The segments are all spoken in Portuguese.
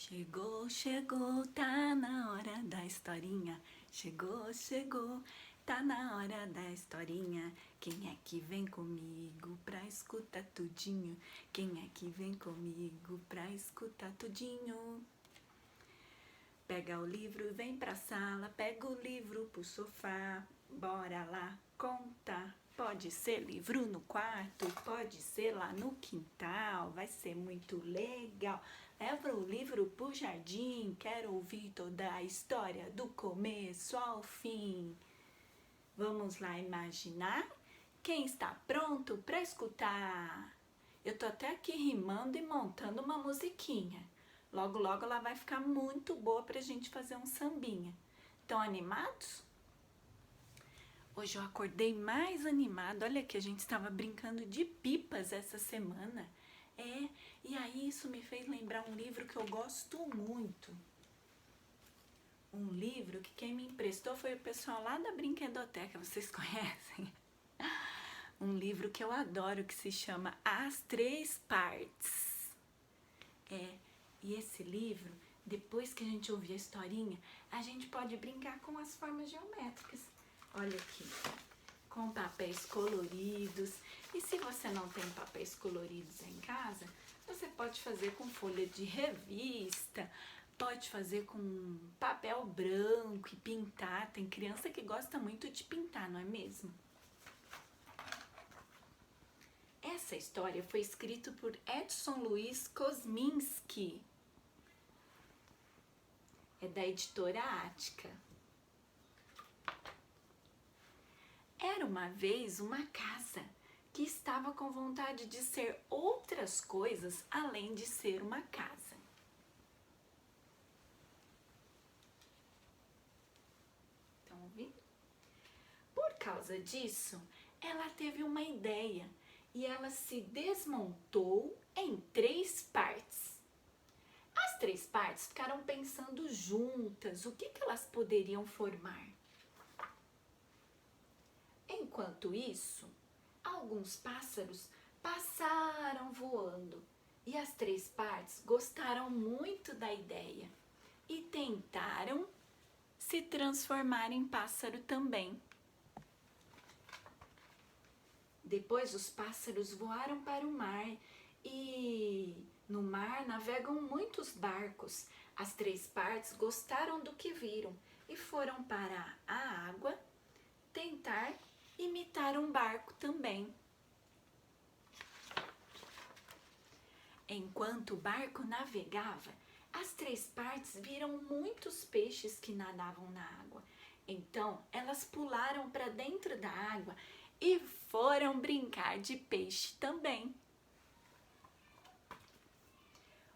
Chegou, chegou, tá na hora da historinha. Chegou, chegou, tá na hora da historinha. Quem é que vem comigo pra escutar tudinho? Quem é que vem comigo pra escutar tudinho? Pega o livro, vem pra sala, pega o livro pro sofá. Bora lá contar. Pode ser livro no quarto, pode ser lá no quintal, vai ser muito legal. Leva o livro pro jardim, quero ouvir toda a história do começo ao fim. Vamos lá imaginar? Quem está pronto para escutar? Eu tô até aqui rimando e montando uma musiquinha. Logo, logo ela vai ficar muito boa pra gente fazer um sambinha. Estão animados? Hoje eu acordei mais animada. Olha que a gente estava brincando de pipas essa semana. E aí isso me fez lembrar um livro que eu gosto muito. Um livro que quem me emprestou foi o pessoal lá da Brinquedoteca, vocês conhecem? Um livro que eu adoro que se chama As Três Partes. E esse livro, depois que a gente ouvir a historinha, a gente pode brincar com as formas geométricas. Olha aqui, com papéis coloridos. E se você não tem papéis coloridos em casa, você pode fazer com folha de revista, pode fazer com papel branco e pintar. Tem criança que gosta muito de pintar, não é mesmo? Essa história foi escrita por Edson Luiz Kosminski. É da editora Ática. Era uma vez uma casa que estava com vontade de ser outras coisas além de ser uma casa. Estão ouvindo? Por causa disso, ela teve uma ideia e ela se desmontou em três partes. As três partes ficaram pensando juntas o que elas poderiam formar. Enquanto isso, alguns pássaros passaram voando e as três partes gostaram muito da ideia e tentaram se transformar em pássaro também. Depois os pássaros voaram para o mar e no mar navegam muitos barcos. As três partes gostaram do que viram e foram para a água tentar imitar um barco também. Enquanto o barco navegava, as três partes viram muitos peixes que nadavam na água. Então, elas pularam para dentro da água e foram brincar de peixe também.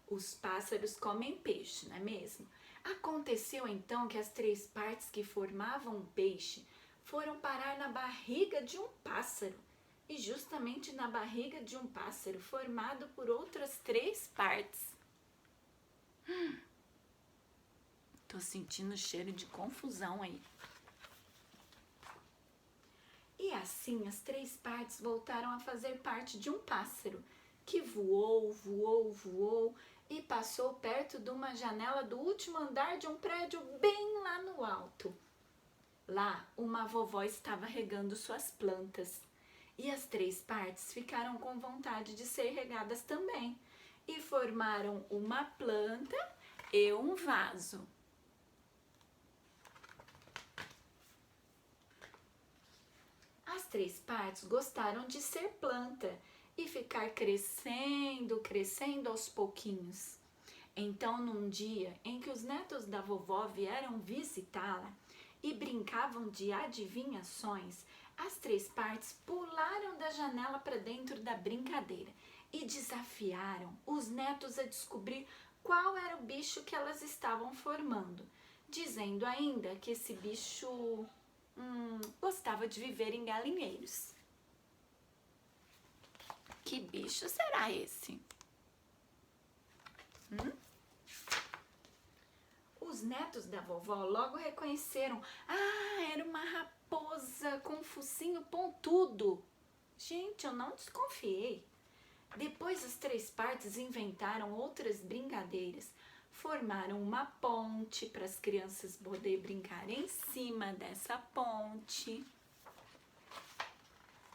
Os pássaros comem peixe, não é mesmo? Aconteceu então que as três partes que formavam um peixe foram parar na barriga de um pássaro. E justamente na barriga de um pássaro formado por outras três partes. Tô sentindo cheiro de confusão aí. E assim as três partes voltaram a fazer parte de um pássaro que voou, voou, voou e passou perto de uma janela do último andar de um prédio bem lá no alto. Lá, uma vovó estava regando suas plantas e as três partes ficaram com vontade de ser regadas também e formaram uma planta e um vaso. As três partes gostaram de ser planta e ficar crescendo, crescendo aos pouquinhos. Então, num dia em que os netos da vovó vieram visitá-la e brincavam de adivinhações, as três partes pularam da janela para dentro da brincadeira e desafiaram os netos a descobrir qual era o bicho que elas estavam formando, dizendo ainda que esse bicho gostava de viver em galinheiros. Que bicho será esse? Os netos da vovó logo reconheceram. Era uma raposa com focinho pontudo. Gente, eu não desconfiei. Depois as três partes inventaram outras brincadeiras. formaram uma ponte para as crianças poderem brincar em cima dessa ponte.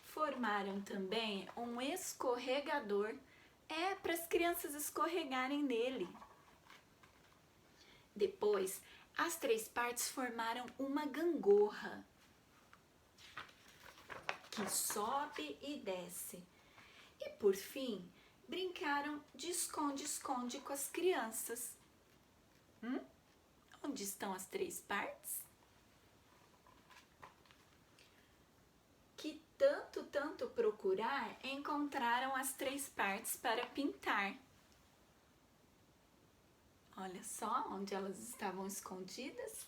Formaram também um escorregador, para as crianças escorregarem nele. Depois, as 3 partes formaram uma gangorra que sobe e desce. E por fim, brincaram de esconde-esconde com as crianças. Onde estão as 3 partes? Que tanto procurar, encontraram as 3 partes para pintar. Olha só onde elas estavam escondidas.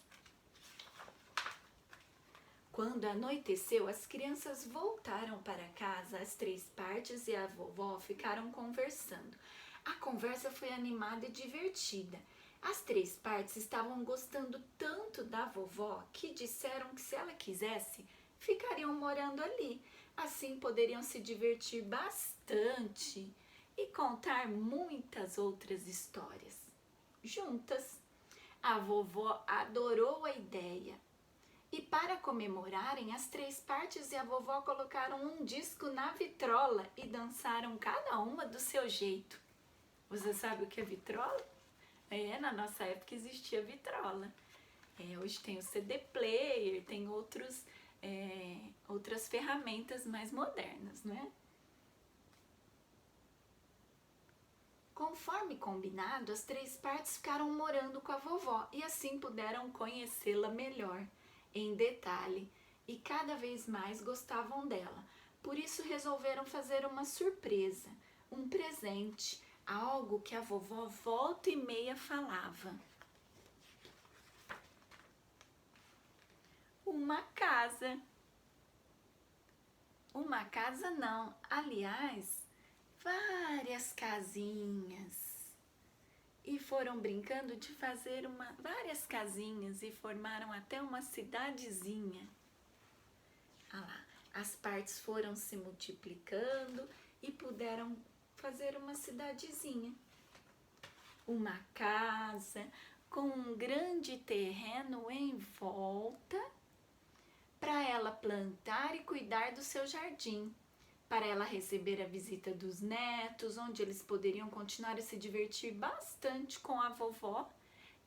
Quando anoiteceu, as crianças voltaram para casa, as 3 partes e a vovó ficaram conversando. A conversa foi animada e divertida. As 3 partes estavam gostando tanto da vovó que disseram que se ela quisesse, ficariam morando ali. Assim poderiam se divertir bastante e contar muitas outras histórias juntas. A vovó adorou a ideia. E para comemorarem, as 3 partes e a vovó colocaram um disco na vitrola e dançaram cada uma do seu jeito. Você sabe o que é vitrola? Na nossa época existia vitrola. Hoje tem o CD player, tem outras ferramentas mais modernas, né? Conforme combinado, as 3 partes ficaram morando com a vovó e assim puderam conhecê-la melhor, em detalhe, e cada vez mais gostavam dela. Por isso resolveram fazer uma surpresa, um presente, algo que a vovó volta e meia falava. Uma casa. Uma casa não, aliás, várias casinhas. E foram brincando de fazer várias casinhas e formaram até uma cidadezinha. Olha lá, as partes foram se multiplicando e puderam fazer uma cidadezinha. Uma casa com um grande terreno em volta para ela plantar e cuidar do seu jardim, para ela receber a visita dos netos, onde eles poderiam continuar a se divertir bastante com a vovó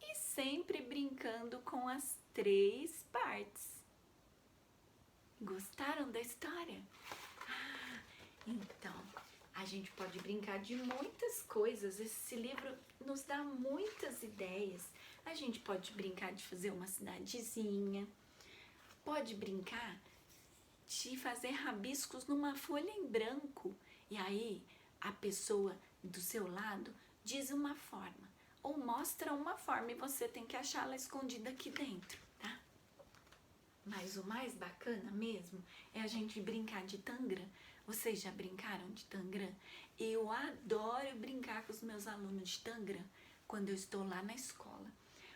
e sempre brincando com as 3 partes. Gostaram da história? Então, a gente pode brincar de muitas coisas. Esse livro nos dá muitas ideias. A gente pode brincar de fazer uma cidadezinha, pode brincar de fazer rabiscos numa folha em branco. E aí, a pessoa do seu lado diz uma forma ou mostra uma forma e você tem que achá-la escondida aqui dentro, tá? Mas o mais bacana mesmo é a gente brincar de tangram. Vocês já brincaram de tangram? Eu adoro brincar com os meus alunos de tangram quando eu estou lá na escola.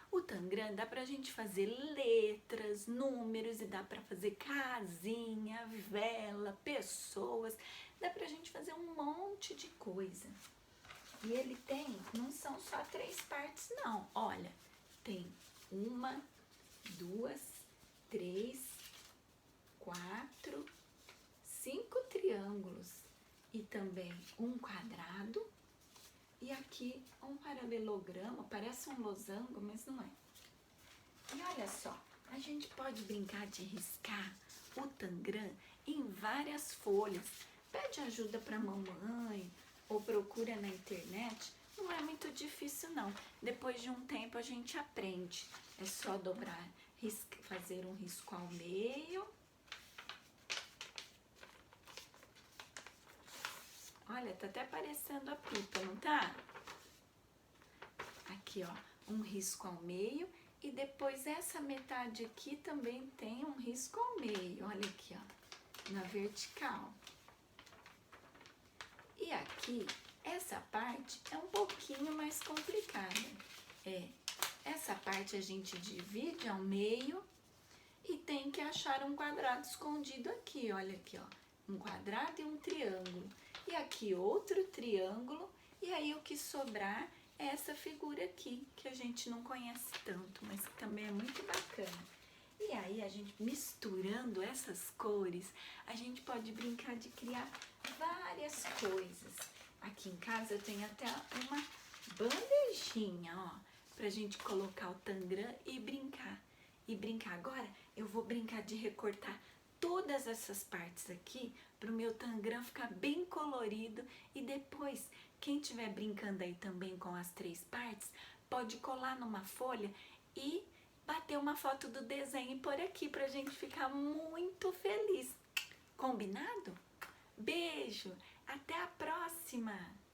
O tangram dá pra gente fazer letras, números, e dá pra fazer casinha, vela, pessoas. Dá pra gente fazer um monte de coisa. E ele não são só 3 partes não. Olha, tem 1, 2, 3, 4, 5 triângulos. E também um quadrado. E aqui um paralelograma, parece um losango, mas não é. E olha só, a gente pode brincar de riscar o tangram em várias folhas. Pede ajuda para a mamãe ou procura na internet. Não é muito difícil não. Depois de um tempo a gente aprende. É só dobrar, fazer um risco ao meio. Olha, tá até parecendo a pipa, não tá? Aqui, ó, um risco ao meio e depois essa metade aqui também tem um risco ao meio. Olha aqui, ó, na vertical. E aqui, essa parte é um pouquinho mais complicada. Essa parte a gente divide ao meio e tem que achar um quadrado escondido aqui. Olha aqui, ó, um quadrado e um triângulo. E aqui outro triângulo, e aí o que sobrar é essa figura aqui, que a gente não conhece tanto, mas que também é muito bacana. E aí, a gente misturando essas cores, a gente pode brincar de criar várias coisas. Aqui em casa eu tenho até uma bandejinha, ó, pra gente colocar o Tangram e brincar. Agora eu vou brincar de recortar todas essas partes aqui para o meu Tangram ficar bem colorido, e depois, quem estiver brincando aí também com as 3 partes, pode colar numa folha e bater uma foto do desenho e pôr aqui pra gente ficar muito feliz. Combinado? Beijo, até a próxima!